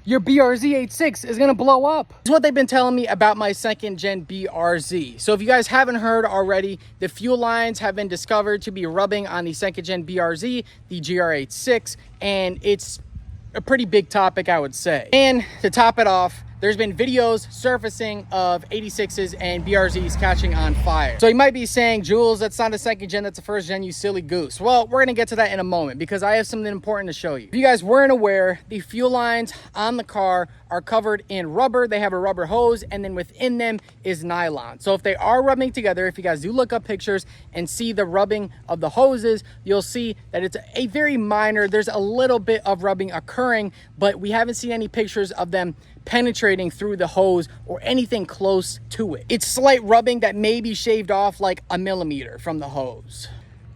your BRZ 86 is gonna blow up. This is what they've been telling me about my second gen BRZ. So if you guys haven't heard already, the fuel lines have been discovered to be rubbing on the second gen BRZ, the GR86, and it's a pretty big topic, I would say. And to top it off, there's been videos surfacing of 86s and BRZs catching on fire. So you might be saying, Jules, that's not a second gen, that's a first gen, you silly goose. Well, we're gonna get to that in a moment because I have something important to show you. If you guys weren't aware, the fuel lines on the car are covered in rubber. They have a rubber hose, and then within them is nylon. So if they are rubbing together, if you guys do look up pictures and see the rubbing of the hoses, you'll see that it's a very minor, there's a little bit of rubbing occurring, but we haven't seen any pictures of them penetrating through the hose or anything close to it. It's slight rubbing that may be shaved off like a millimeter from the hose.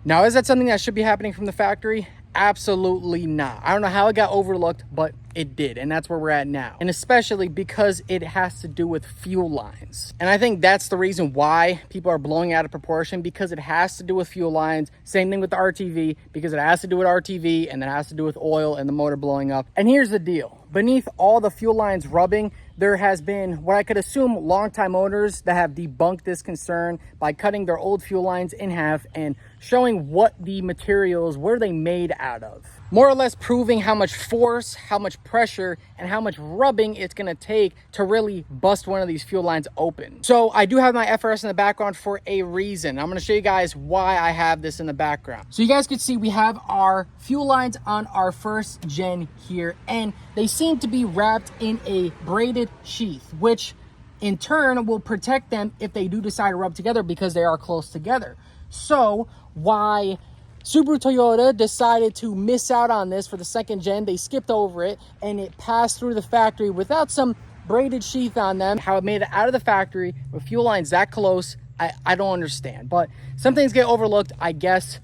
Now, is that something that should be happening from the factory? Absolutely not. I don't know how it got overlooked, but it did, and that's where we're at now. And especially because it has to do with fuel lines. And I think that's the reason why people are blowing out of proportion, because it has to do with fuel lines. Same thing with the RTV, because it has to do with RTV, and it has to do with oil and the motor blowing up. And here's the deal. Beneath all the fuel lines rubbing, there has been what I could assume longtime owners that have debunked this concern by cutting their old fuel lines in half and showing what the materials, what are they made out of. More or less proving how much force, how much pressure, and how much rubbing it's gonna take to really bust one of these fuel lines open. So I do have my FRS in the background for a reason. I'm gonna show you guys why I have this in the background. So you guys can see we have our fuel lines on our first gen here, and they seem to be wrapped in a braided sheath, which in turn will protect them if they do decide to rub together because they are close together. So why Subaru Toyota decided to miss out on this for the second gen, they skipped over it and it passed through the factory without some braided sheath on them. How it made it out of the factory with fuel lines that close, I don't understand. But some things get overlooked, I guess.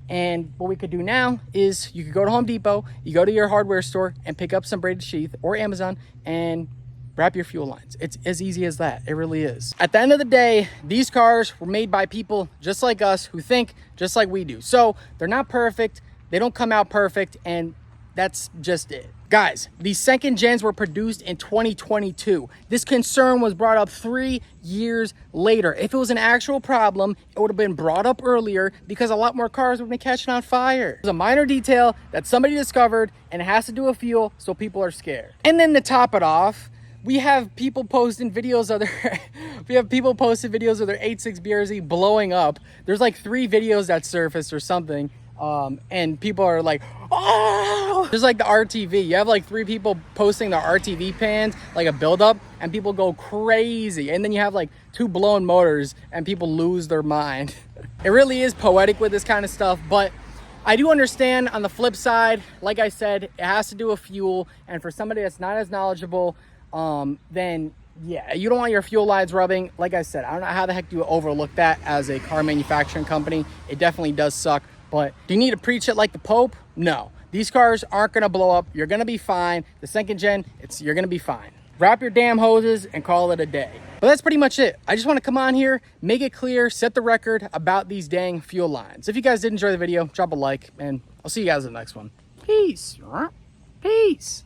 And what we could do now is you could go to Home Depot, you go to your hardware store and pick up some braided sheath, or Amazon, and wrap your fuel lines. It's as easy as that. It really is. At the end of the day, these cars were made by people just like us who think just like we do. So they're not perfect. They don't come out perfect, and that's just it. Guys, these second gens were produced in 2022. This concern was brought up 3 years later. If it was an actual problem, it would have been brought up earlier because a lot more cars would have been catching on fire. It's a minor detail that somebody discovered, and it has to do with fuel, so people are scared. And then to top it off, we have people posting videos of their videos of their 86 BRZ blowing up. There's like 3 videos that surfaced or something. And people are like, oh, there's like the RTV. You have like 3 people posting the RTV pans, like a buildup, and people go crazy. And then you have like 2 blown motors and people lose their mind. It really is poetic with this kind of stuff, but I do understand on the flip side, like I said, it has to do with fuel. And for somebody that's not as knowledgeable, then yeah, you don't want your fuel lines rubbing. Like I said, I don't know how the heck you overlook that as a car manufacturing company. It definitely does suck. But do you need to preach it like the Pope? No. These cars aren't going to blow up. You're going to be fine. The second gen, you're going to be fine. Wrap your damn hoses and call it a day. But that's pretty much it. I just want to come on here, make it clear, set the record about these dang fuel lines. If you guys did enjoy the video, drop a like, and I'll see you guys in the next one. Peace. Peace.